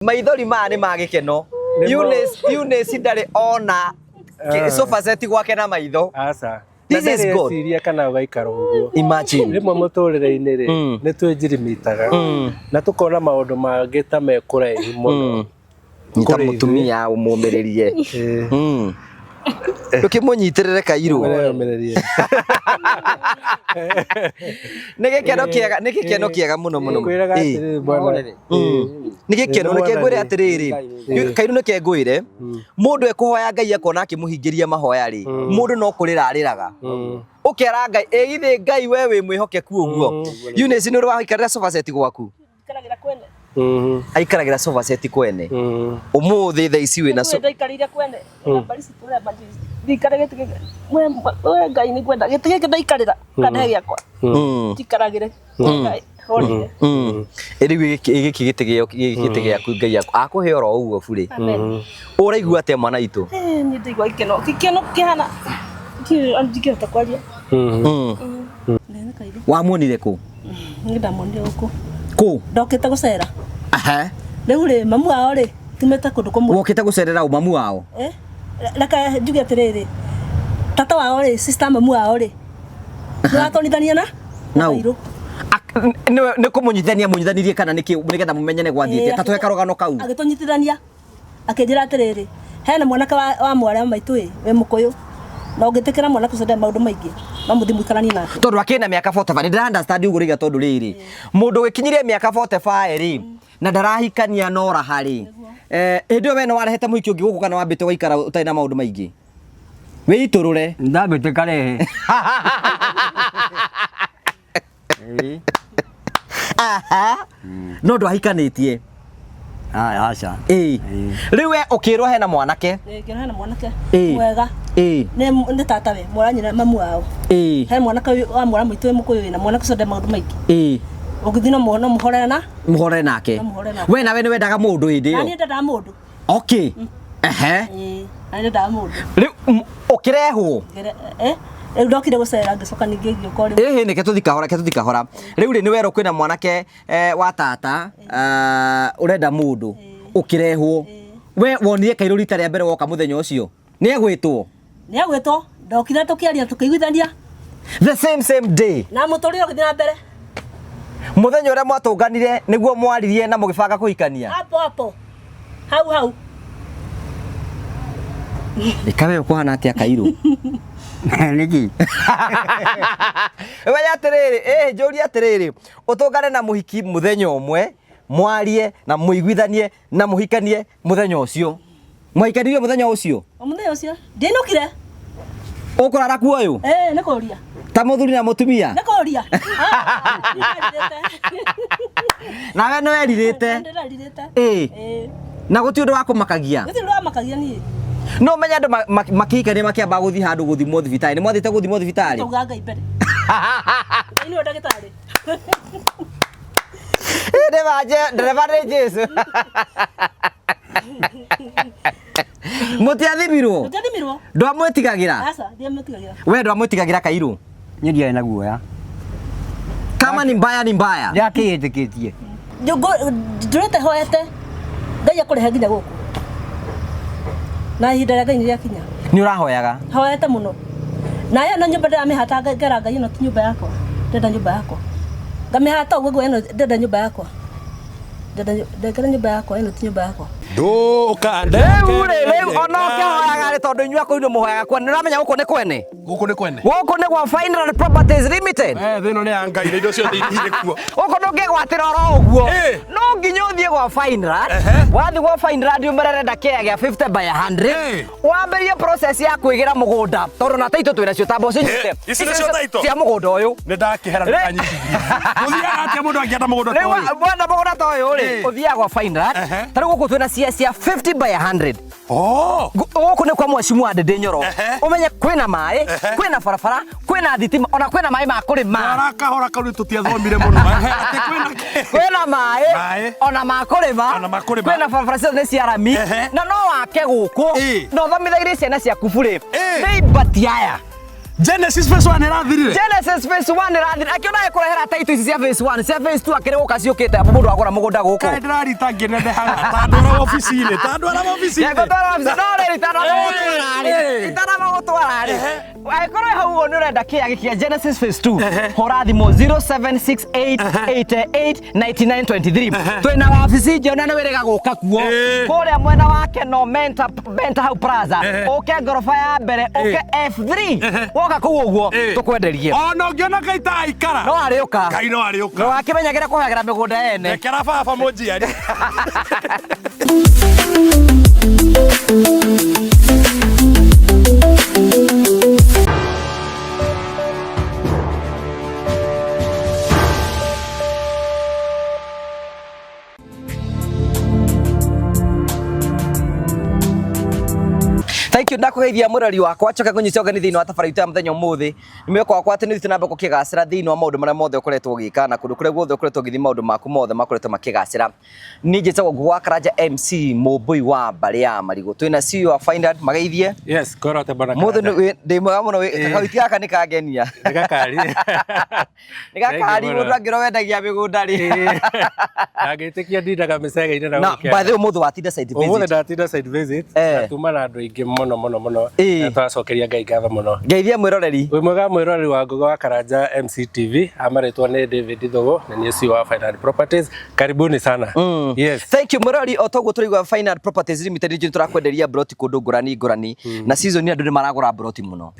Maithori mane ma Gikeno. Eunice ndari ona sofa set gwake na maitho. Asa. This is good. Siria kana Wakairu uguo. Imagine. Rimwe muturire-ini ri ni twenjirimitaga na tukona maundu mangi ta mekuraihu muno. Nita mutumia umumiririe. Ukimunyitirire Kairu. Nĩ gĩkeno kĩega mũno mũno. Nĩ gĩkeno ngwĩre atiriri. Kairu nĩ kengwĩre mũndũ ekuhoya Ngai akona akĩmũhingĩria mahoya ri. Mũndũ no kũrĩra arĩraga. Ũkĩara Ngai githĩ Ngai we wĩ mwĩhokeku ũguo. Eunice nĩ ũrĩ waikarĩra sofa set gwaku. Ikaragira kwene. Aikaragira sofa set kwene. Ũmũthĩ thaa ici wĩna sofa. Ndaikarire kwene. Bari citura bari. Ndikaragete we Ngai ni kwenda gĩtĩ ndaikarĩra kana gĩakwa. Ndikaragire. Horire. Rĩu gĩkĩ gĩtĩ gĩaku Ngai akũhe oro ũguo bure. Ũraigua atĩa mwana itũ? Nĩ ndaigua gĩkeno kĩhana ndingĩhota kwaria. Wamuonire kũ? Nĩ ndamuonire gũkũ. Kũ? Ndokĩte gũcera. Aha. Rĩu rĩ mamu wao rĩ tumĩte kũndũ kũmwe. Wokĩte gũcerera ũ mamu wao? Reka njuge atĩrĩrĩ tata wao rĩ sister mamu wao rĩ nĩwatonithania na Wakairu. Nĩ kũmũnyithanirie kana nĩgetha mũmenyane gwathiĩte ta tũhe karũgano kau? Agĩtũnyitithania akĩnjĩra atĩrĩrĩ hena mwanake wa mwarĩ maitũ ĩ we mũkũyũ na ũngĩtĩkĩra mwanake ũcio ndarĩ maũndũ maingĩ no mũthiĩ mũikaranie nake tondũ akĩna mĩaka 45 nĩ understand ũguo rĩga tondũ rĩrĩ mũndũ gĩkinyirie mĩaka 45 rĩ na ndarahikania no raha rĩ hĩndĩ ĩyo we nĩ warehete mũhiki ũngĩ gũkũ kana wambĩte waikara ũtarĩ na maũndũ maingĩ wĩitũrũre ndambĩte karehe no ndwahikanĩtie aca rĩu we ũkĩrwo hena mwanake hena mwanake mwega nĩ tata we mwaranyina mamu wao hena mwanake wa mwara maitũ mũkũyũ na mwanake ũcio ndarĩ maũndũ maingĩ ũgĩthiĩ no mũhorere nake we nawe nĩ wendaga mũndũ hĩndĩ ĩyo na niĩ ndendaga mũndũ okay na niĩ ndendaga mũndũ rĩu ũkĩrehwo rĩu ndokire gũcera ngĩcoka ningĩ ngĩũka rĩu nĩke tũthi kahora rĩu rĩ nĩ werwo kwĩna mwanake wa tata ũrenda mũndũ ũkĩrehwo we wonire Kairu rita rĩa mbere woka mũthenya ũcio nĩegwĩtwo ndokire tũkĩaria tũkĩiguithania the same day na mũtũrĩre ũgĩthiĩ na mbere mũthenya ũrĩa mwatũnganire nĩguo mwaririe na mũgĩbanga kũhikania hapo hau ikawe ũkũhana atĩa Kairu niki we atĩrĩrĩ njũria atĩrĩrĩ ũtũngane na mũhiki mũthenya ũmwe mwarie na mũiguithanie na mũhikanie mũthenya ũcio mwahikanirie mũthenya ũcio ndinũkire ũkũrara kuo ũyũ nĩ kũria ta mũthuri na mũtumia nĩ kũria nawe nĩ werirĩte na gũtirĩ ũndũ wa kũmakagia niĩ no menya andũ makĩhikania makĩamba gũthiĩ handũ gũthimwo thibitarĩ nĩ mwathĩte gũthimwo thibitarĩ tũga Ngai mbere Ngai nĩwe ndagĩtarĩ ndereba nĩ Jesu mũtiathimirwo ndwamwĩtigagĩra we ndwamwĩtigagĩra Kairu niĩ ndiarĩ na guoya kama ni mbaya ndiakĩĩtĩkĩtie ndũrĩte hoete Ngai akũrehe nginya gũkũ na ihinda rĩa Ngai nĩrĩakinya nĩ ũrahoyaga hoete mũno na ĩno nyũmba ndĩramĩhata ngera Ngai ĩno ti nyũmba yakwa ndenda nyũmba yakwa ngamĩhata ũguo ĩno ndenda nyũmba yakwa ndenda nyũmba yakwa ĩno ti nyũmba yakwa rĩu ona ũkĩhoyaga rĩ tondũ inyuĩ akũinwo mũhoyaga kwene nĩũramenya gũkũ nĩ kwene gũkũ nĩ gwa Final Properties Limited thĩno nĩ ya Ngai na indo ciothe irĩ kuo gũkũ ndũngĩgwatĩra oro ũguo no nginya ũthiĩ gwa Final wathiĩ gwa Final ũmererenda kĩaya gĩa 50 by 100 wambĩrĩrie process ya kwĩgĩra mũgũnda tondũ na taitũ twĩna cio tambo cinyite ici nĩcio taitũ cia mũgũnda ũyũ nĩ ndakĩhera ndakanyitithia mũthiaga atĩa mũndũ angĩenda mũgũnda ta ũyũ wenda mũgũnda ta ũyũ rĩ ũthiaga gwa Final ta rĩu gũkũ twĩna cia 50 by 100 gũkũ nĩ kwa mwecimu wa Ndĩndĩ Nyoro ũmenye kwĩna maĩ kwĩna barabara kwĩna thitima ona kwĩna maĩ ma kũrĩma arakahora kau tũtiathomire mũno kwĩna maĩ ona ma kũrĩma kwĩna barabara ciothe nĩ cia rami na no wake gũkũ na ũthomithagĩrie ciana ciaku burĩ nĩ ibati aya Genesis phase 1 irathirire. Genesis phase 1 irathirire. Akiona ekurehera title ici cia phase 1, cia phase 2 akire gukaciukite mundu agora mugunda guku. Kai ndirarita ngenede haga. Tandora office-ini. Tandora office-ini. Yego tandora office. No riri tandora gutwara. Itara gutwara. Aikoro hau ni urenda kia gikia Genesis phase 2. Hora thimo 0768889923. Twina wabici jona na wirega guka kuo. Kuria mwena wake no Benta hau Plaza. Oke gorofa ya mbere, oke F3. Woka kuu uguo tukwenderie. Ona ngiona kai ta ikara. No ariuka. Kai no ariuka. No akimenyagira kuhagera migunda ene. Ekera baba mojiari. Thank you ndakugeithia murari wakwa choka kunyita ogani thini wa tabarita muthenya umuthi nimeko wakwa ati nithi nambe kukigacira thini wa maundu maria mothe ukoretwo gika na kundu kuria guothe ukoretwo githi maundu maku mothe makoretwo makigacira ni njitagwo Gwa Karanja MC Mubui wa mbari ya Marigo twina CEO wa Find Out mageithie yes korote bana muthe ndi mwega muno kakawiti gaka nikagenia nikakari mundu angiro wendagia migunda ri agitikia ndindaga micega-ini na by the way muthe watinda site visit muthe ndatinda site visit tuma na andu ingi muno twacokeria Ngai ngatho muno ngeithia mwiroreri wi mwega mwiroreri wa Gwa Karanja MC TV amaretwo ni David Thogo na ni CEO wa Find Out Properties karibuni sana yes thank you mwiroreri otoguo turigwa Find Out Properties Limited nje turakwenderia broti kundu ngurani na season ni andu ni maragura broti muno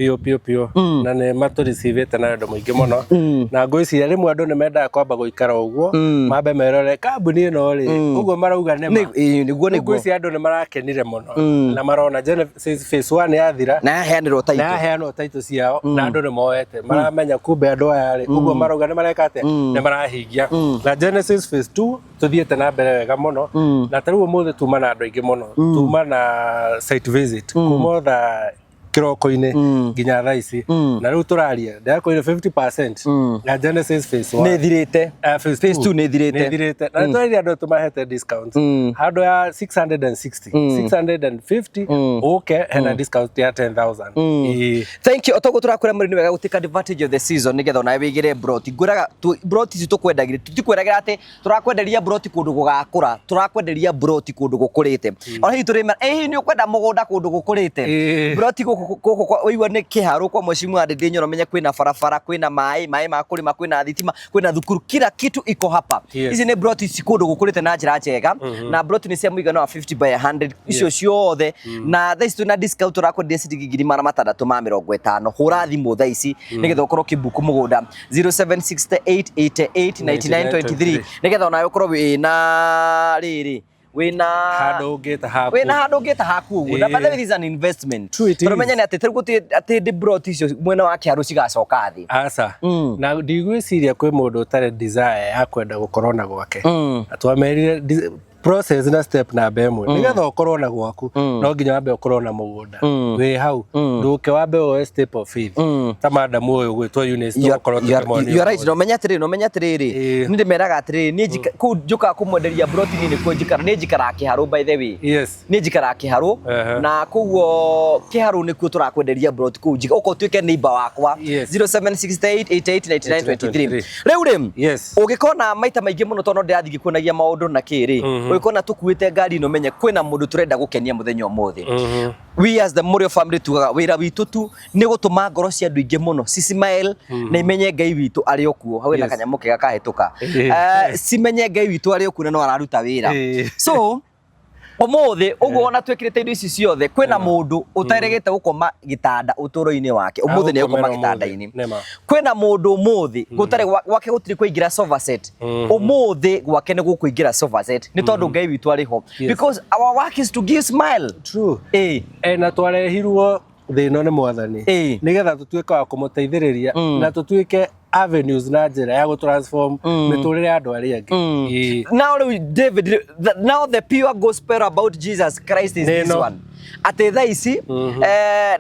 pio na ne matori civete na andu muingi muno na ngwiciria rimwe andu ni mendaga kwamba guikara uguo mambe merore kambuni ino ri uguo marauga niguo ngwiciria andu ni marakenire muno na marona Genesis phase 1 yathira na heanirwo title ciao na andu ni moete maramenya kumbe andu aya ri uguo marauga ni marekate ni marahingia na Genesis phase 2 tuthiete na mbere wega muno na tariu muthe tuma na andu ingi muno tuma na site visit kumotha kiroko-ini nginya thaa ici na riu turaria ndakoire 50% na Genesis phase 1 nithirite phase 2 nithirite na turaria andu tumahete discount handu ya 650 okay hena discount ya 10,000 thank you otogo turakwira muri ni wega gutika advantage of the season nigetha na wigire broti nguraga broti ici tukwendagire tutikweragira ati turakwenderia broti kundu gugakura turakwenderia broti kundu gukurite ona hi turima ni ukwenda mugunda kundu gukurite broti oigwa ni kiharu kwa mheshimiwa Ndindi Nyoro menye kwina barabara kwina mai ma kulima kwina thitima kwina thukuru kila kitu iko hapa ici ni broti cikundu gukurite na njira njega na broti ni cia muigana wa 50 by 100 icio ciothe na thaa ici twina discount turakwendia ciringi 650 hura thimu thaa ici nigetha ukorwo kibuku mugunda 0768889923 nigetha onawe ukorwo wina riri wina handu ngita haku uguo na by the is an investment turumenya ni ati tiguti ati de broti icio mwena wa kiharu cigacoka thi asa na ndigwiciria kwi mundu utare desire ya kwenda gukorwo na gwake atwamerire process na step na bemwe nigetha ukorwo na gwaku no nginya wambe ukorwo na mugunda wi hau nduke wambe o step of faith ta madam uyu gwitwo Eunice ukorwo tukimoni you right no menya atiriri ni ndimeraga atiriri ni ku njuka kumwenderia broti ni ku njikara ni njikara kiharu by the way yes ni njikara kiharu na kuguo kiharu ni ku turakwenderia broti ku njika uko tuike neighbor wakwa 0768889923 riu rim ugikona maita maingi muno tono ndiathi gikuonagia maundu na kiri wikona tukuite ngari no menye kwina mundu turenda gukenia muthenya umuthi we as the Morio family tugaga wira witu tu ni gutuma ngoro cia andu ingi muno smile na imenye Ngai witu ari okuo hawe na kanyamuke gakahituka simenye Ngai witu ari okuo no araruta wira so umuthi uguo ona twikirite indo ici ciothe kwina mundu utaregete gukoma gitanda uturo-ini wake umuthi ni gukoma gitanda-ini kwina mundu umuthi gutare gwake gutiri kuingira sofa set umuthi gwake ni gukuingira sofa set ni tondu Ngai witu ari ho because our work is to give smile true na twarehirwo thino ni mwathani nigetha tutuike wa kumuteithiriria na tutuike avenues na njira ya transform miturire andu ari angi now David now the pure gospel about Jesus Christ is this one ate thaa ici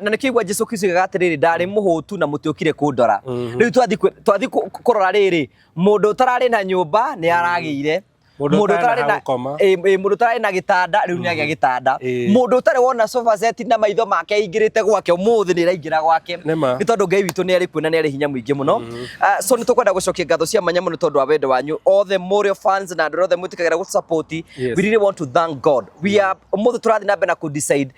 na nikigwa Jesu Kristo gagatiriri ndari muhutu na mutiokire kundora riu twathi kurora riri mundu utarari na nyumba ni aragiire mundu tare na gitanda riu ni agia gitanda mundu tare wona sofa set na maitho make ingirite gwake umuthi ni raingira gwake ni tondu Ngai witu ni ari kuona ni ari hinya muingi muno so ni tukwenda gucokia ngatho cia manya muno tondu wa wendo wanyu all the Morio fans na all the mutikagira gu support we really want to thank God we are umuthi turathi na bena ku decide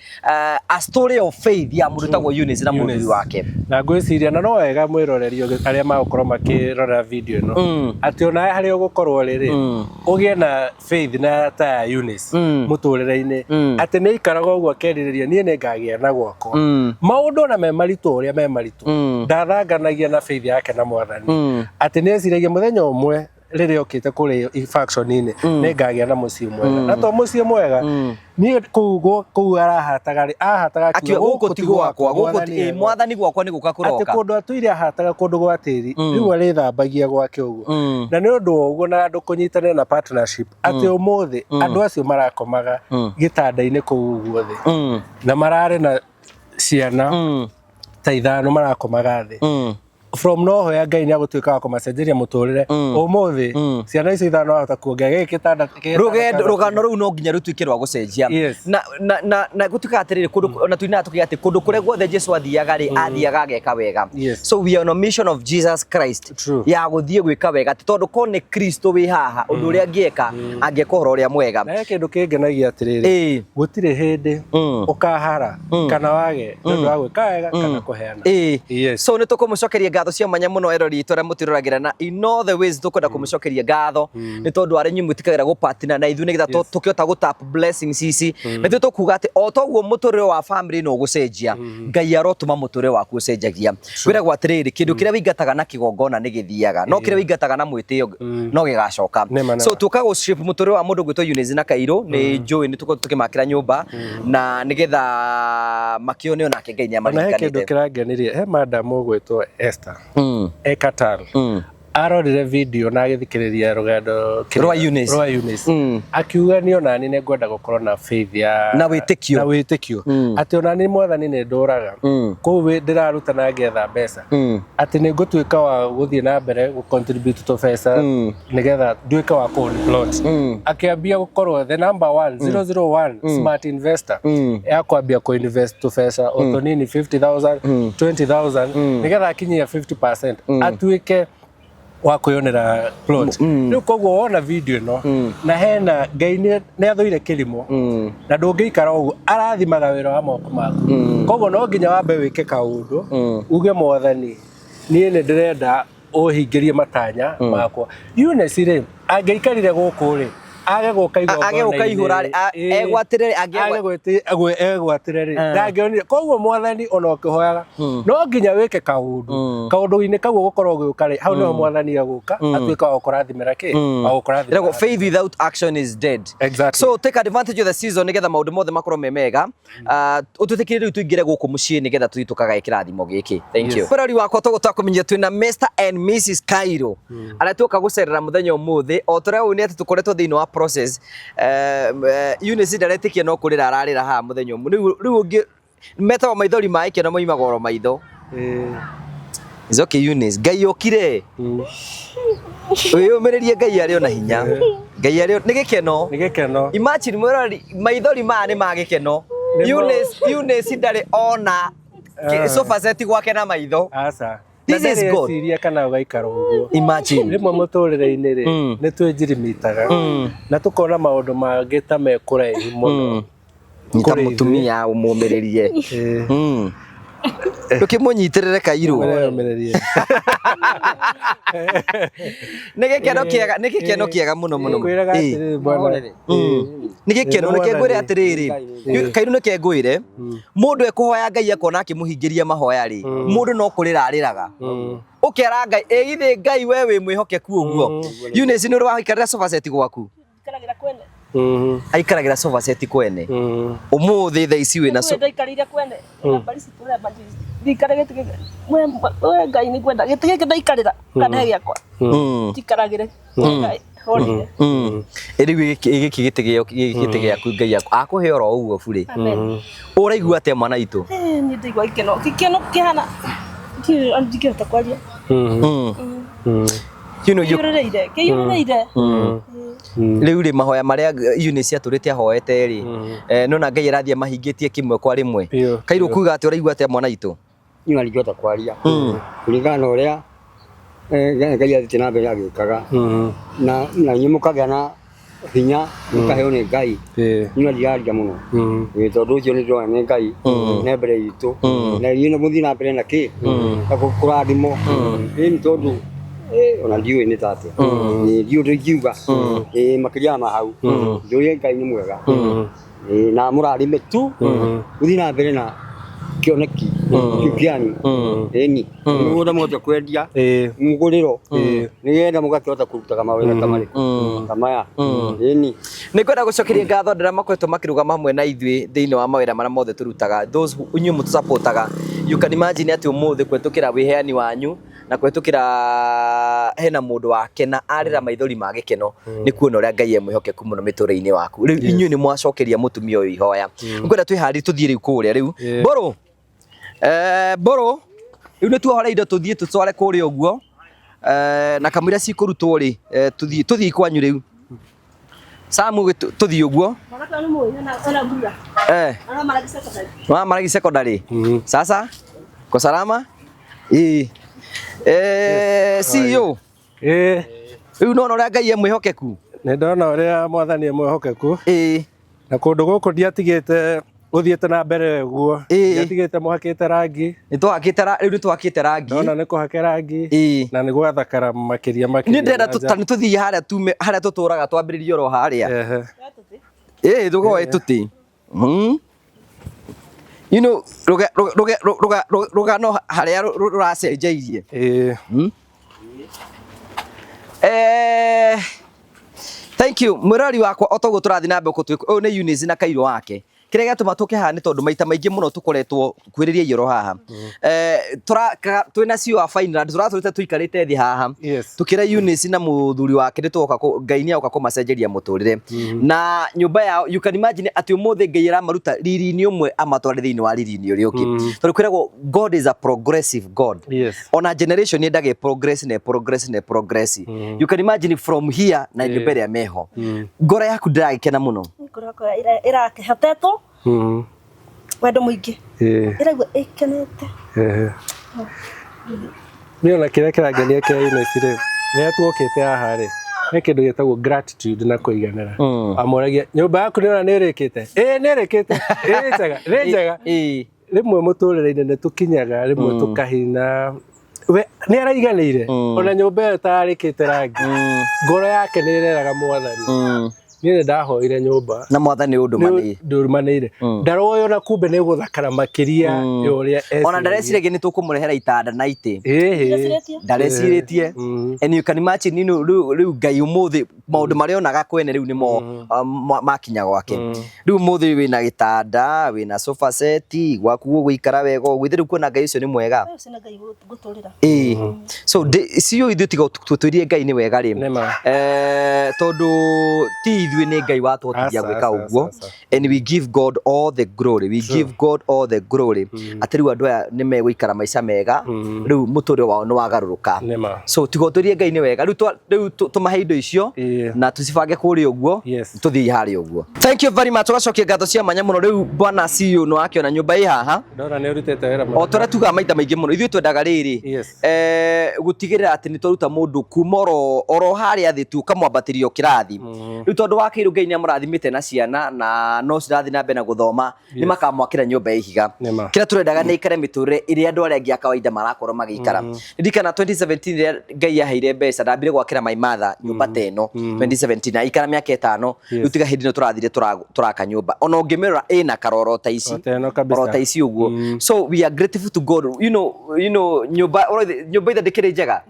a story of faith ya mundu tagwo Eunice na mundu wake na ngwiciria na no wega mwirorerio aria magukorwo makirora video ino ati ona hari ugukorwo riri ugie na faith na ta Eunice muturire-ini ati ni ikaraga uguo keririria nie ni ngagia na gwako maundu na me maritu uria me maritu ndathanganagia na faith yake na Mwathani ati ni eciragia muthenya umwe riri okite kuri faction ini ni ngagia na mucii mwega na to mucii mwega ni ku ahataga akiwa guku ti gwakwa guku ti Mwathani gwakwa ni guka kuroka ati kundu atuire ahataga kundu gwa tiri riu ari thambagia gwake uguo na ni undu uguo na andu kunyitana na partnership ati umuthi andu acio marakomaga gitanda-ini kuu guothe na marare na ciana ta ithano marakomaga thi from no ya Ngai ni agutuika kumacenjeria muturire umuthi ciana icio ithano hata kuongea gikitanda rugano ru no nginya rutuike rwa gucenjia na gutuika atiriri kundu na tuina tukiga ati kundu kure guothe Jesu athiaga ri athiaga ageka wega so we are on a mission of Jesus Christ ya guthie gwika wega tondu ko ni Kristo wi haha undu uria angieka angeka horo uria mwega na kindu kingenagia atiriri gutire hindi ukahara kana wage ndu wa gwika wega kana kuheana so ni tukumucokeria ngatho cia manya muno erori itu aria mutiruragira na in all the ways tukwenda kumucokeria ngatho ni tondu arenyu mutikagira gupatina na ithu nigetha tukiota gutap blessings ici na ithu tukuga ati o toguo muturire wa family no gucenjia Ngai arotuma muturire waku ucenjagia wira gwa atiriri kindu kiria wingataga na kigongona ni githiaga no kiria wingataga na mwitio no gigacoka so tuka go shape muturire wa mundu gwitwo Eunice na Wakairu ni njui ni tukimakira nyumba na nigetha makione onake Ngai ni amarikanite na kindu kirangenirie he madam gwitwo Esther Ekatal arorire video na agithikiriria rugendo rwa Eunice akiuga ni onani ne ngwenda gukorwo na faith ya na witikio ati onani Mwathani ne nduraga kowe ndiraruta na ngetha mbeca ati ni ngutuika wa guthie na mbere gu contribute to pesa nigetha nduika wa plot akiambia gukorwo the number 1 001 smart investor ya kwambia ku invest to pesa otonini 50,000 20,000 nigetha akinyia 50% atuike wa kuyonera plot riu koguo wona video no na hena Ngai ni athoire kilimo na ndungiikara uguo arathimaga wira wa moko maku koguo no nginya wambe wike kaundu uge Mwathani nie ni ndirenda uhingirie matanya makwa Eunice ri angeikarire guku ri age gukaihura egwatirire egwatirire ndangionire koguo Mwathani ona ukihoyaga no nginya wike kaundu-ini kau gukorwo gukari hau no Mwathani aguka atuika wa kurathimira ki wa kurathimira faith without action is dead so take advantage of the season nigetha maundu mothe makorwo memega ututikire riu tuingire guku mucii nigetha tuitukaga ikirathimo giki thank you burari wakwa tugutwa kumenyia twina Mr and Mrs Wakairu aria tuka gucerera muthenya umuthi o turia uni ati tukoretwo thiini wa process Eunice ndaretikia no kurira ararira ha muthenya umu riu ungi metawa Maithori ma Gikeno moima goro maitho is okay Eunice Ngai okire uyumiririe Ngai ari ona hinya Ngai ari ni Gikeno imagine mwerori Maithori ma ni ma Gikeno Eunice ndari ona sofa set gwake na maitho asa this is God siria kana ugaikara uguo imagine rimwe muturire-ini ri ni twenjirimitaga na tukona maundu mangi ta mekuraihu muno nita mutumia umumiririe ukimunyitirire Wakairu ni Gikeno kiega muno ni Gikeno nikengwire atiriri Wakairu nikengwire mundu ekuhoya Ngai akona akimuhingiria mahoya ri mundu no kurira ariraga ukera Ngai githi Ngai we wi mwihokeku uguo Eunice ni urwahikarira sofa set gwaku karagira kwene aikaragira sofa set kwene umuthi tha ici wina so ndaikarire kwene bari situra bari ndikarage tike we Ngai ni kwenda gitike ndaikarira kana giakwa tikaragire Ngai hori eri giki gite giaku Ngai akuhe oro uguo buri uraigua ate mwana itu ni ndigwa Gikeno kihana ki andike takwaria you know kiyureire riu ri mahoya maria Eunice aturite ahoete ri nona Ngai arathie mahingitie kimwe kwa rimwe Kairu kuga ati uraigua ati mwana itu ni aligota kwaria kulingana uria Ngai athite na mbere agikaga na nyimukaga na hinya mukaheo ni Ngai ni aliaria muno tondu ucio ni ndona ni Ngai na mbere itu na yino muthi na mbere na ki na kurathimo ni tondu ona ndiwe ni tate ni ndiu ndiuga makiria ma hau ndio Ngai ni mwega na murathime tu muthi na mbere na kioneki kiani ni muda moja kwendia muguriro nienda mugakihota kurutaga mawira kamaya ni kwenda gucokeria ngatho ndira makoretwo makirugama hamwe na ithui thiini wa mawira maria mothe turutaga those inyu mutusupportaga you can imagine ati umuthi kwetukira wiheani wanyu na kwetukira hena mundu wake na arira maithori ma Gikeno ni kuona uria Ngai emwihokeku muno miture-ini waku riu inyu ni mwacokeria mutumia uyu ihoya ngwenda twihari tuthie riu kuria riu boro boro riu ni tuohore indo tuthie tutware kuria uguo na kamwira cikurutwo ri tuthie kwanyu riu Samu tuthie uguo maragi secondary sasa kwa salama CEO riu nona uria Ngai emwihokeku ni ndona uria mwathani emwihokeku na kundu guku ndiatigite uthiete na mbere guo ndiatigite muhakite rangi ni twakite rangi ndona ni kuhake rangi na ni gwathakara makiria ni ndenda tuthie haria tuturaga twambiririe ro haria tugoe tuti you know rugano haria ruracenjeirie thank you murari wakwa otogo turathi na mbeko twi ni Eunice na Kairu wake kire gatuma tuke haha ni tondu maita maingi muno tukoretwo kwiriria yoro haha twina cio a final turaturite tuikarite thi haha tukira Eunice na muthuri wake nitwoka Ngai ni aoka kumacenjeria muturire na nyumba yao you can imagine ati umuthi Ngai aramaruta riri-ini umwe amatware thiini wa riri-ini uri ungi tondu kwiragwo God is a progressive God on a generation yendage progress you can imagine from here na nyumba ya meho ngora yaku ndiragikena muno irakihotetwo wendo muingi iragwa ikenete ni ona kira kirangenia kia Eunice ri ni tuokite haha ri ni kindu gitagwo gratitude na kuiganira amoragia nyumba yaku ni ona ni rikite ni rikite ni njega rimwe muturire-ini ni tukinyaga rimwe tukahina we ni araiganire ona nyumba iyo tarikite rangi ngoro yake ni ireraga mwathani ni ndahoire nyumba na mwathani ndurumanire ndaroyo na kumbe ni guthakara makiria yoria ona ndareciragia ni tukumurehera itanda na iti ndareciritie and you can imagine riu Ngai umuthi maundu maria onaga kwene riu nimo makinya gwake riu umuthi wina gitanda wina sofa set gwaku guikara wega gwithiru kuona Ngai ucio ni mwega so cio ithu tiga tutwirie Ngai ni wega ri tondu ti ithui ni Ngai watotithia gwika uguo and we give God all the glory ati riu andu aya ni meguikara maica mega riu muture wao ni wagaruruka so tigoturie Ngai ni wega riu tumahe indo icio na tucibange kuri uguo tuthie hari uguo thank you very much ugacokia ngatho cia manya muno riu bwana CEO no akiona nyumba i haha ndora ni urutete wira o tora tuga maita maingi muno ithuĩ twendaga riri gutigirira ati ni twaruta mundu kuma oro haria thi tu kamwambatirio kirathi riu tondu Wakairu Ngai ni amurathimite na ciana na no cirathi na mbere na guthoma ni makamwakira nyumba ihiga kira turendaga ni ikare miturire iria andu aria angi a kawaida marakorwo magikara ndikana 2017 ria Ngai yaheire mbeca ndambire gwakira my mother nyumba teno 2017 na ikara miaka 5 riu tiga hindi no turathire turaka nyumba ona ungimirora ina karoro ta ici uguo so we are grateful to God you know nyumba itha ndikiri njega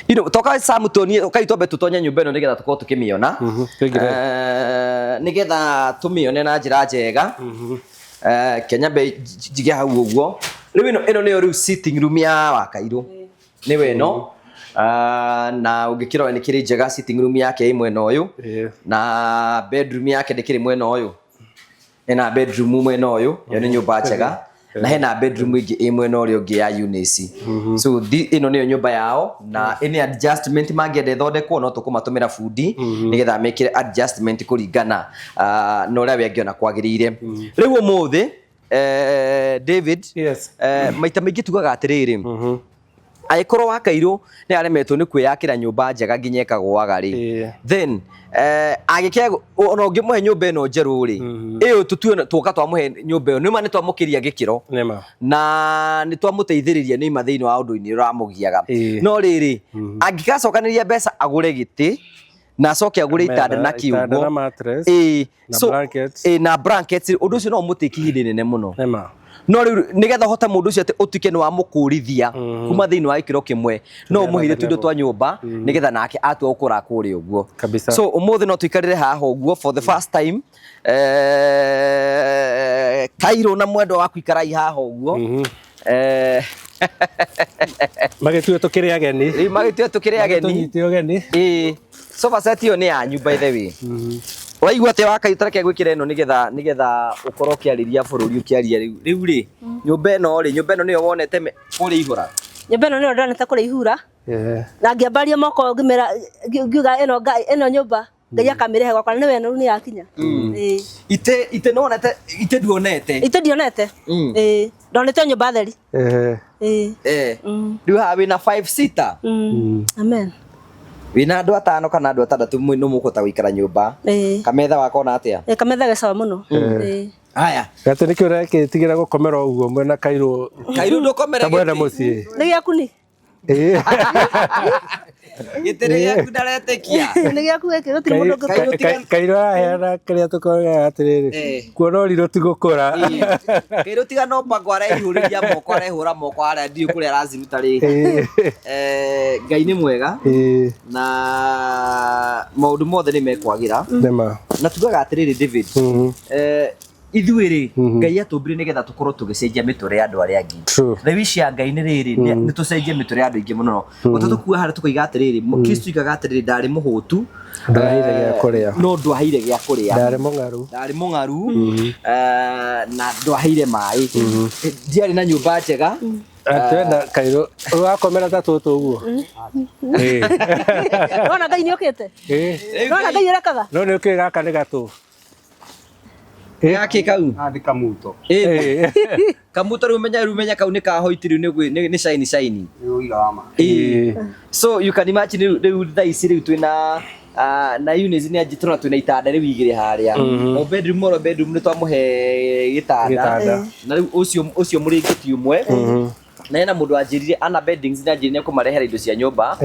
you know toka Samutoni ukaitwa tutonya nyumba ino nigetha tukorwo tukimiona nigetha tumione na njira njega Kenya be jige hau uguo riu ino ni riu sitting room ya Wakairu niwe no na ungikirora ni kiri njega sitting room yake imwena uyu na bedroom yake ndikiri mwena uyu ena bedroom mwena uyu yo ni nyumba njega na hena bedroom ingi imwe no ri ungi ya Eunice. So ino niyo nyumba yao na any adjustment mangiende thondekwo no tukumatumira fundi nigetha mekire adjustment kuringana no ria wengiona kwagirire. Riu umuthi David, maita maingi tugaga atiriri aikorwo Wakairu ni aremetwo ni kwiyakira nyumba njega nginya ekagwaga ri then agike ono ngimuhe nyumba ino njeru ri iyo tutue tuka twamuhe nyumba ino nima ni twamukiria gikiro na ni twamuteithiriria ni ima thiini wa undu-ini uramugiaga no riri angikacokaniria mbeca agure giti na acoke agure itanda na kiugo na blankets undu ucio no mutiki hindi nene muno no nigetha hota mundu ucio ati utuike ni wa mukurithia kuma thiini wa ikiro kimwe no muhire tuindo twa nyumba nigetha nake atua ukura kuri uguo so umuthi no tuikarire haha uguo for the first time Kairu na mwendo wa kuikarai haha uguo magitue tukire ageni tunyite ageni sofa set yo ni yanyu by the way waigua te Wakairu tareke gwikira ino nigetha ukorwo kiariria bururi ukiaria riu ri nyumba ino niyo wonete kuri ihura nyumba ino niyo ndonete kuri ihura na ngiambaria moko ngimera ngiuga ino nyumba ngai akamirehe gwakwa ni we ni yakinya ite nonete ite ndionete ndonete nyumba theri riu ha wina 5 seater amen wina andu 5 kana andu 6 no mukuta guikara nyumba kametha wakona atia kametha gecawa muno haya gate nikio reke tigira gukomera uguo mwena Kairu ndukomera tabwena mucii ni giaku ni gitire yaku ndaretekia ni giaku giki gutiri mundu Kairu ahera kiria tukoga atiriri kuona riro tigukura Kairu tiga no mbango arehuriria moko arehura moko ara ndio kuria raziruta ri ngai ni mwega na maundu mothe ni mekwagira na tugaga atiriri David ithuiri ngai atumbire nigetha tukorwo tugicenjia miture andu aria angi rewi cia ngai ni riri ni tucenjie miture andu ingi muno gututukua haria tukoiga atiriri Kristo igaga atiriri ndari muhutu ndahire gia kuria no ndwahire gia kuria ndari mungaru na ndwahire mai ndiari na nyumba njega atenda Kairu wakomera tatutu uguo wana ngai ni okete wana ngai erekaga no ni ukigaka ni gatu yake kau andi kamuto kamuto rumenya kau ni kahoitiri ni shine uiga wama so you can imagine riu thaisi riu twina na Eunice ni ajitona twina itanda riu igire haria o bedroom ni twamuhe gitanda na riu ucio muringiti umwe na ena mundu anjirire ana beddings ni anjirire kumarehera indo cia nyumba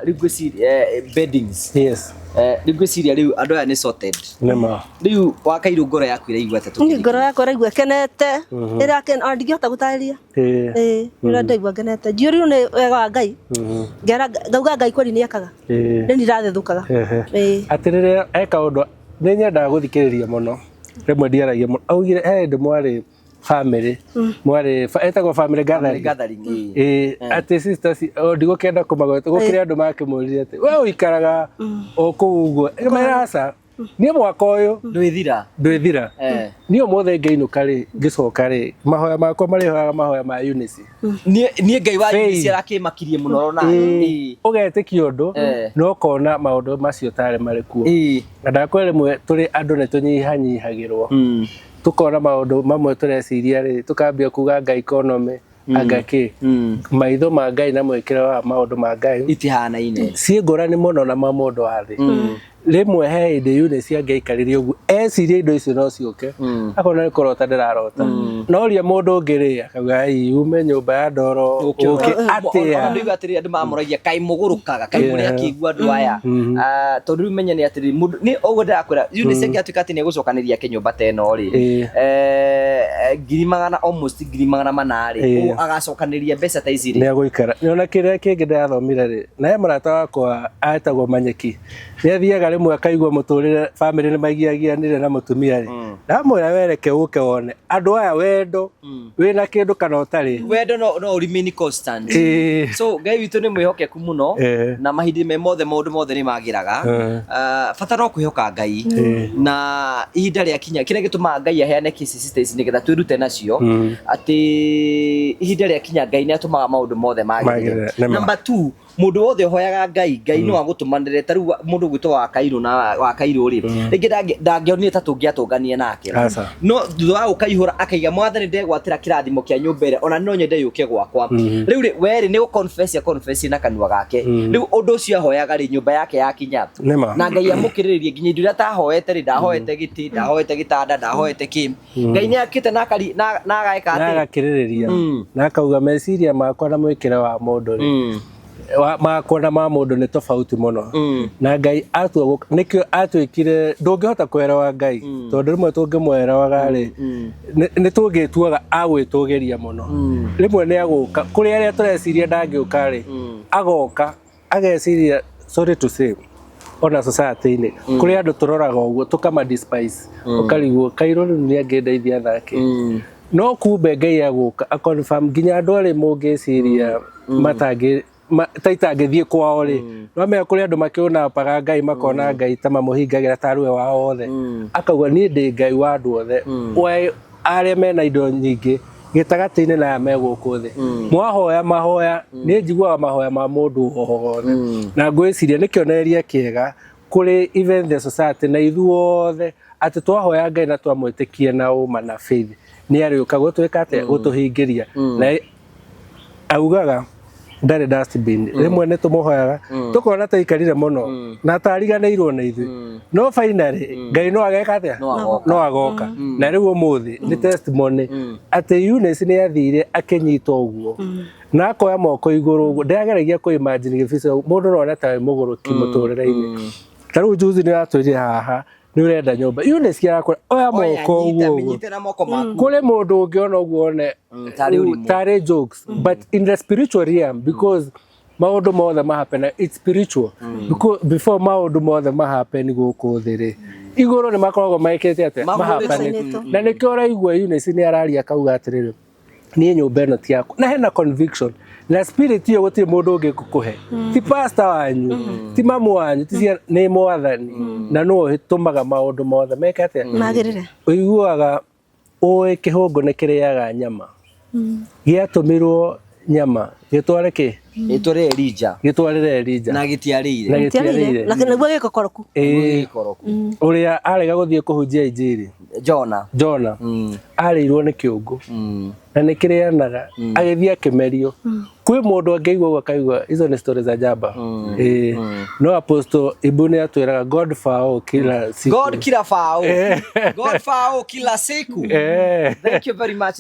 riu gwisi beddings riu gwiciria riu andu aya ni sorted riu Wakairu ngoro yaku iraigua ta tukiri ngoro yakwa iraigua kenete iraken andigihota gutariria ira ndaigua kenete jiuri ni wega wa ngai ngera ngauga ngai kweli ni ekaga ni ndirathethukaga atirire eka undu ni nyenda guthikiriria muno rimwe ndiaragia muno augire ndimwari family mwari etagwo family gathering ati sisters ndigukenda kumagweta gukire andu makimurire ati we uikaraga okuguo marasa ni mwaka uyu ndwithira ni omothe ngeinuka ri ngicoka ri mahoya makwa marihoyaga mahoya ma Eunice ni ngai wa Eunice arakimakirie muno rona ugetikia undu no kona maundu macio tare mari kuo na ndakwere mwe turi andu ne tunyihanyihagirwo tukona maundu mamwe tureciria ri tukambia kuga ngai economy agaki maitho ma ngai na mwekera wa maundu ma ngai itihanaine cie ngorani muno na mamundu athi rimwe he inde Eunice angeikaririe ugu eciria indo icio no ciuke akona ni kurota ndirarota no ria mundu ngiri akauga ume nyumba ya ndoro uke atia ndio atiri andu mamuragia kai mugurukaga kai muri akigua andu aya tondu rimenya ni atiri ni ogo ndakwira Eunice ngiatuka ati ni gucokaniria kinyumba teno ri girimagana almost girimagana manari agacokaniria mbeca ta ici ri ni aguikara ni ona kire kingi ndathomire ri na murata wakwa atagwo Manyeki ni athiaga rimwe akaigua muturire family ni magiagianire na mutumia ri ndamwira wereke uke wone andu aya wendo wina kindu kana utari wendo no remain constant so Ngai witu ni mwihokeku muno na mahindi me mothe maundu mothe ni magiraga bata no kwihoka Ngai na ihinda ria kinya kire gituma Ngai aheane kisisitesi nigetha twirute nacio ati ihinda ria kinya Ngai ni atumaga maundu mothe magire. Number 2 mundu wothe hoyaga Ngai no agutumanire taru mundu gwitwa Wakairu ri ringi ndangionire ta tungiatungania nake no thutha wa ukaihura akaiga mwathani ndegwatira kirathimo kia nyumbere ona no nyende yuke gwakwa riu ri weri ni confess na kanua gake riu undu ucio ahoyaga ri nyumba yake yakinya na Ngai amukiriririe nginya ndu ria tahoete ri ndahoete giti ndahoete gitanda ndahoete ki Ngai ni akite na agaika ati na agakiririria na akauga meciria makwa na mwikire wa mundu ri makona ma mundu ni tofauti muno na Ngai atu nikio atwikire ndungihota kwerawa Ngai tondu rimwe tungimwerawaga ri ni tungituaga agwitugeria muno rimwe ni aguka kuri aria tureciria ndangiuka ri agoka ageciria sorry to say ona society ni kuri andu turoraga uguo tukama despise ukarigwo Kairu ni angedeithia thake no kumbe Ngai aguka akonfirm nginya andu ari mungiciria matangi taita ngithie kwao ri no me kuri andu makiona paga Ngai makona Ngai ta mamuhingagira tarwe wao othe akauga ni ndi Ngai wa andu othe we aria mena indo nyingi gitagati-ini na meguku thi mwahoya mahoya ni njiguaga mahoya ma mundu othe na ngwiciria ni kionereria kiega kuri even the society na ithuothe ati twahoya Ngai na twamwitikie na uma na faith ni ariuka gutwika ate gutuhingiria na augaga ndare dustbin rimwe ni tumuhoyaga tukona ta ikarire muno na tariganirwo na ithu no finally Ngai no ageka ate no agoka na riu umuthi ni testimony ate Eunice ni athire akinyita uguo na akoya moko iguru uguo ndageragia ku imagine gifisa mundu no ta muguruki muturire-ini taru juzi ni atwire haha ni urenda nyumba Eunice yakora oya moko uguo kule mundu ungiona uguo ne tare jokes but in the spiritual realm because maundu mothe mahappen it's spiritual because before maundu mothe mahappen guku thiri iguru ni makoragwo maikete ate mahappen na nikio raigua Eunice ni araria kauga atiriri ni nyumba ino ti yako na hena conviction na spirit yo gutire mundu ungikukuhe ti pastor wanyu ti mamu wanyu ti ni mwathani na no hitumaga maundu mothe mekate magirire uiguaga oe kihongo ne kiriaga nyama giatumirwo nyama gitware ki gitwarire Elija na gitiarire lakini niguo gikokoroku uria arega guthie kuhunjia injiri Jona arirwo ni kiungu na ni kirianaga agithia kimerio kwi mundu angeigwa akaigwa hizo ni stories za jaba no apostle ibune atwiraga God fao kila siku God fao kila siku thank you very much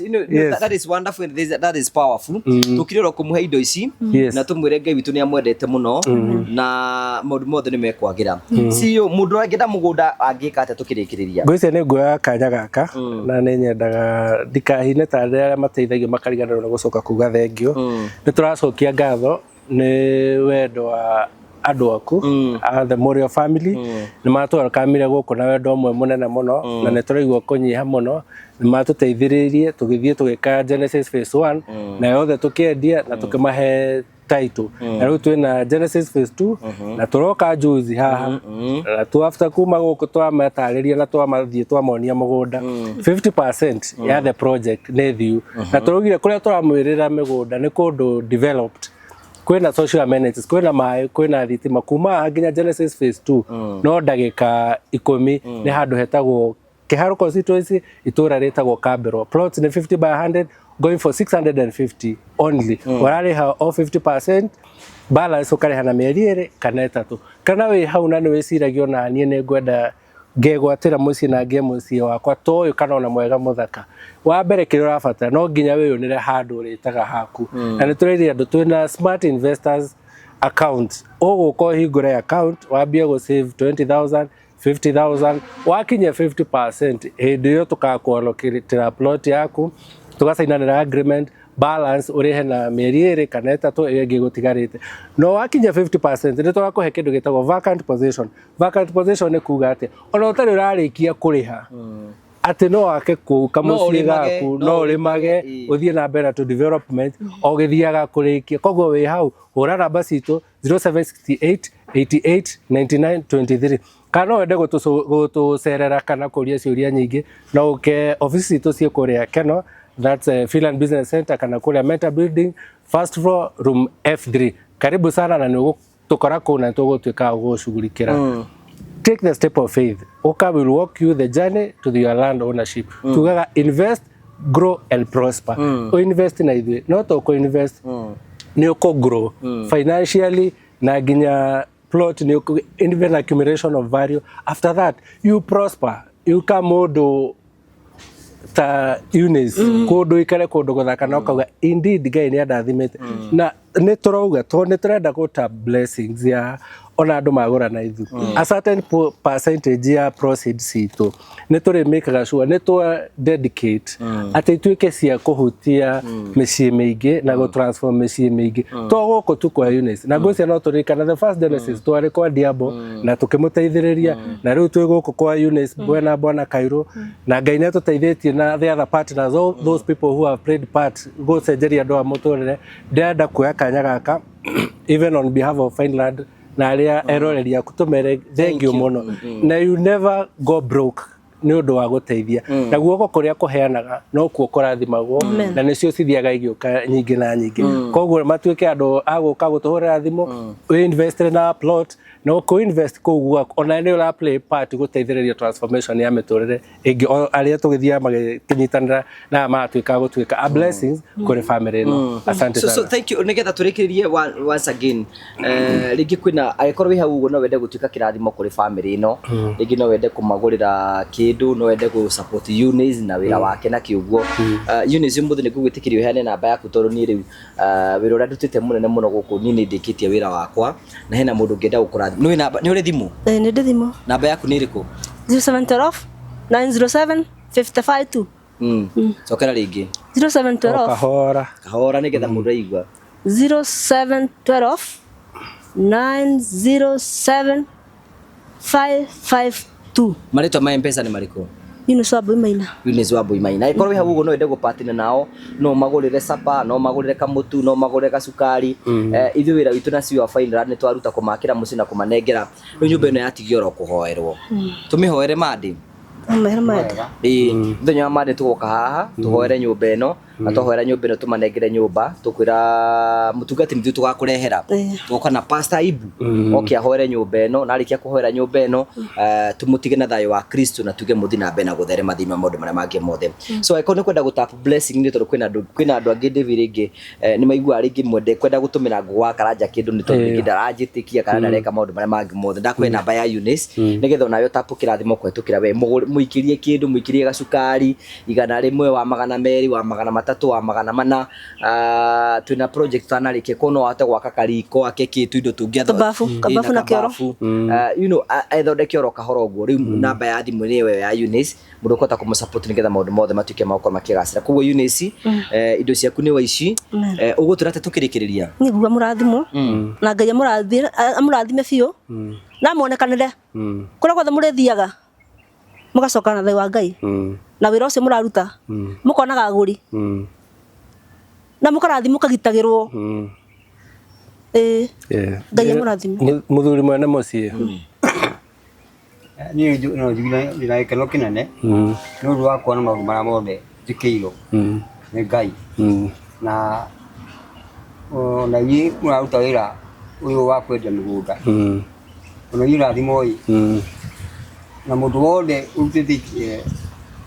that is wonderful and that is powerful tukirero kumuhe indo ici na tumwire Ngai witu ni amwendete muno na maundu mothe ni mekwagira siyo mundu angenda mugunda angika ate tukirikiriria ngwise ni ngoya kanya gaka na ni nyendaga ndikahine ta aria mateithagio makariganirwo na gucoka kuga thengio ni turacokia ngatho ni wendo wa andu aku the Morio family ni matwara kamire guku na wendo mwe munene muno na ni turaigwa kunyiha muno ni matuteithiririe tugithie tugika Genesis phase 1 na yothe tukiendia na tukimahe title na riu twina Genesis phase 2 na turoka juzi haha na tu after kuma guku twamatariria na twamathie twamonia mugunda 50% ya the project ne thiu na turugire kuria turamwirira migunda ni kundu developed kwina social amenities kwina mai kwina thitima kuma nginya Genesis phase 2 no ndagika 10 ni handu hetagwo Kiharo constituency itura retagwo Kabero plots ni 50 by 100 going for 650 only warari ha all 50% balance ukare na mieri ere kana etatu kana we hau na ni wiciragio na nie ne ngwenda ngegwatira muci na ngie muci wakwa toyo kana ona mwega muthaka wa mbere kiri urabata no nginya we yonire handu ritaga haku na ni tureria andu twina smart investors account uguko hingure account wambie go save 20,000 50,000 wakinya 50% hindi yo tukakualokitira plot yaku tugasainanira agreement balance urihe na mieri iri kana itatu igi gutigarite no wakinya 50% ni twakuhe kindu gitagwo vacant position ni kuga ati ona utari urarikia kuriha ati no wake ku kamucie gaku no rimage uthie na mbere to development o githiaga kurikia koguo wi hau hura namba citu 0768 88 99 23 kana wende gutucerera kana kuria ciuria nyingi no uke office citu cie kuria Keno, that's Finland Business Center kana kuria Meta Building first floor room F3. Karibu sana na ni tukora kuna tugutuika gushughulikira. Take the step of faith. Oka will walk you the journey to your land ownership. Tugaga invest, grow and prosper. Invest na ithui, no to invest. Ni uko grow financially na ginya plot ni uko invest accumulation of value. After that you prosper. You come modo ta Eunice kodo ikare kodo gothaka na ukauga indeed Ngai ni andathimete na ni turauga to ni turenda guta blessings ya ona andu magura na ithu a certain percentage ya proceeds itu ni turi make sure ni to dedicate ati tuike cia kuhutia micii mingi na go transform micii mingi to goko tu kwa Eunice na gocia no turikana the first Genesis twari kwa Diabo na tukimuteithiriria na riu twi goko kwa Eunice bwana Wakairu na Ngai ni tuteithitie na the other partners those people who have played part go cenjeria ndo amuturire ndenda kuya kanya gaka even on behalf of Finland na aria eroreria kutumere thank you muno na you never go broke ni undu wa guteithia na guoko kuria kuheanaga no kuo kurathimagwo na nicio cithiaga igioka nyingi na nyingi koguo matuike andu aguka gutuhurira thimu we invest na plot no ko invest koguo ona ni ura play part guteithiriria transformation ya miturire ingi aria tugithia magikinyitanira na matuika gutuika a blessings kuri family no asante sana so thank you nigetha turikiririe once again ringi kwina agikorwo wi hau uguo no wende gutuika kirathimo kuri family no ringi no wende kumagurira kindu no wende gu support Eunice na wira wake na kiuguo Eunice muthe ni gugwitikirio heane namba yaku toru ni riu wira uria ndutite munene muno guku ni ndikitie wira wakwa na hena mundu ngenda gukura ni namba ni uri thimu ni ndi thimu namba yaku ni iriku 0712 907 552 sokera ringi 0712 kahora nigetha mundu aigua 0712 907 552 marito ma M-Pesa ni mariko Eunice Wambui-Maina. Eunice Wambui-Maina. Ikorwo hau uguo no wende gupatine nao, no magurire sapa, no magurire kamutu, no magurire gacukari. Ithu wira witu na cio Finland ni twaruta kumakira muci na kumanengera. Riu nyumba ino yatigio ro kuhoerwo. Tumihoere madi. Tumihoere madi. Thenya wa madi tugoka haha, tuhoere nyumba ino. Na twahoera nyumba ino tumanengere nyumba, tukwira mutungati mthu tugakurehera. Tugoka na Pastor Ibu. Okay ahoere nyumba ino, na arikia kuhoera nyumba ino, tumutige na thayo wa Kristo na tuge muthi na bena gutherema thini wa maundu maria mangi mothe. So I ni kwenda gutap blessing ni tondu kwina andu angi David ringi ni maigua ringi mwende kwenda gutumira ngwa karanja kindu ni tondu ringi ndaranjitikia kana ndareka maundu maria mangi mothe. Ndakwe namba ya Eunice nigetha nayo tapu kirathimo kwetukira we muikirie kindu muikirie gacukari igana rimwe wa magana meri wa magana matatu wa magana mana twina project tanarike kono ate gwaka kariko akekitu indo tungiatho kabafu na kioro you know aithonde kioro kahoro guo riu namba ya thimu ni we ya Eunice mundu kota kumusupport nigetha maundu mothe matuike mako makigacira koguo Eunice indo ciaku ni waici uguo turate tukirikiriria ni guo murathimo na Ngai amurathime biu na muonekanire kuria gothe murithiaga mugacoka na thayo wa Ngai na wira ucio muraruta mukonaga aguri na mukarathi mukagitagirwo Ngai amurathime muthuri mwene mucie ni no jigina Gikeno kinene no ru wakwa na maundu maria mothe njikirwo ni Ngai na ona ni muraruta wira uyu wa kwendia migunda ona ni rathimo na mundu wothe urutite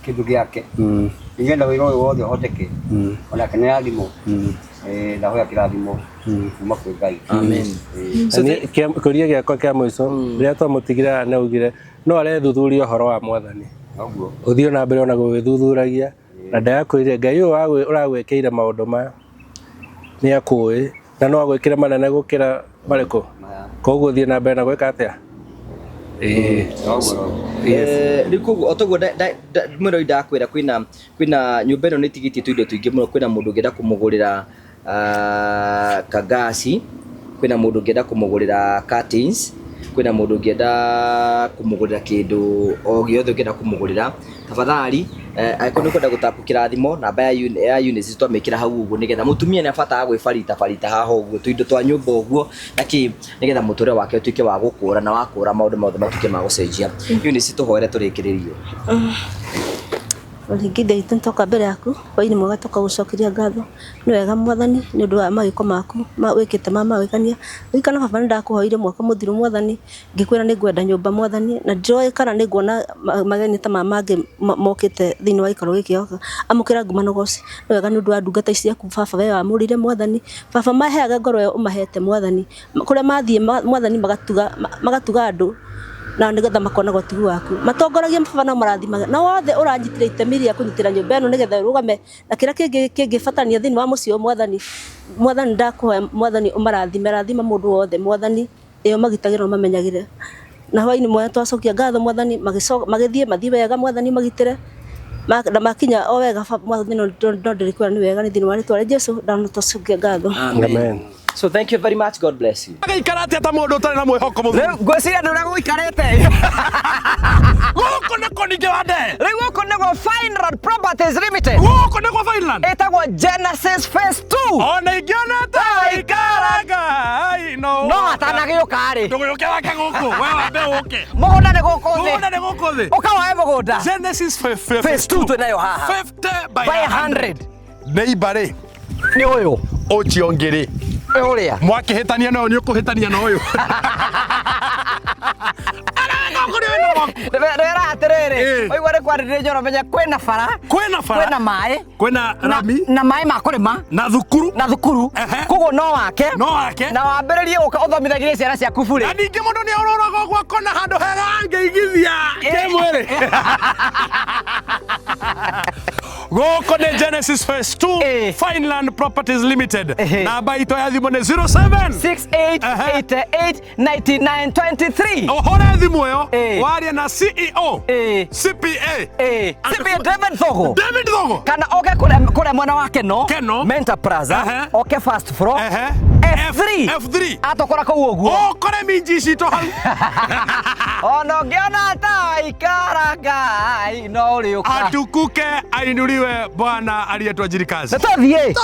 kindu giake ingenda wira uyu wothe hoteke ona kana rathimo ndahoya kirathimo kuma kwi Ngai amen. So kuria giakwa kia mwico ria twamutigira na ugire no arethuthuria horo wa mwathani oguo uthio na mbere ona gwithuthuragia na ndakwire Ngai uyu uragwekeire maundu maya ni akui na no agwikire manene gukira mariko koguo thie na mbere na gwika atia Rikugu otogo mwero idakwira kwina nyumba ino nitigiti tuindo tuingi muno kwina mundu ngenda kumugurira kagasi kwina mundu ngenda kumugurira curtains kwina mundu ngenda kumugurira kindu o giothe ngenda kumugurira tafadhali aikoni kwenda gutapukira thimo namba ya units twamikira hau uguo nigetha mutumia ni abataga gwifarita haha uguo tuindo twa nyumba uguo naki nigetha muture wake tuike wa gukura na wakura maundu mothe matuike ma gucenjia units tuhoere turikiririo Oligide ituntoka mbere yaku waini mwega tukagucokeria ngatho ni wega mwathani ni undu wa magiko maku wikite mama wikania wikana baba ndakuhoire mwaka muthiru mwathani ngikwira ni ngwenda nyumba mwathani na joy kana ni nguona mageni ta mamange mokite thini wa ikaro gikioka amukira ngumano goci ni wega ni undu wa ndungata ciaku baba we amurire mwathani baba maheaga ngoro umahete mwathani kuria mathie mwathani magatuga andu na nigetha makona gotigu waku matongoragia baba na marathimaga na wothe uranyitire itemi ria kunyitira nyumba ino nigetha rugame na kira kingi fatania thini wa mucio mwathani ndakuhoya mwathani umarathima mundu wothe mwathani iyo magitagirwo mamenyagire na hwaini mwe twacokia ngatho mwathani magithie mathie wega mwathani magitire na makinya o wega mwathani no ndirikwira ni wega ni thini wa ritwa ria Jesu ndano twacokia ngatho amen. So thank you very much. God bless you. Ikarate ata mundu utari na mwihoko muthu. Ngwiciria ndu ragu ikarete. Guku niko ninge wande. Riu guku niko Finland Properties Limited. Guku niko Finland. Etagwo Genesis Phase 2. Ona igionete ikaraga. Ai no. No atanagiuka ri. Nduguyuke wake guku. We wambe uke. Mugunda ni guku thi. Mugunda ni guku thi. Ukawae mugunda. Genesis Phase 2 tunayo haha. 50 by 100. Neibare. Ni uyu. Ochiongiri. Uria. Mwakihitania no ni ukuhitania no uyu. Ndera atiriri. Oigwa rekwarire njoro menya kwina bara. Kwina mai. Kwina rami. Na mai ma kurima. Na thukuru. Koguo no wake. Na wambiririe uthomithagie ciana ciaku bure. Na ningi mundu ni aurora gwa kona handu hega angeigithia. Kemwere. Goko ne Genesis Phase 2 Finland Properties Limited. Namba ito ya thimu ni 0768889923. Ohora thimu yo waria na CEO CPA David Thogo. Kana oke kule mwana wa Keno Mentor Plaza oke first floor F3 atokora ko uguo okore minji cito hau ono ngiona ta ikaraga ino riuka atukuke ainuriwe bwana aliyetwa jirikazi tuthie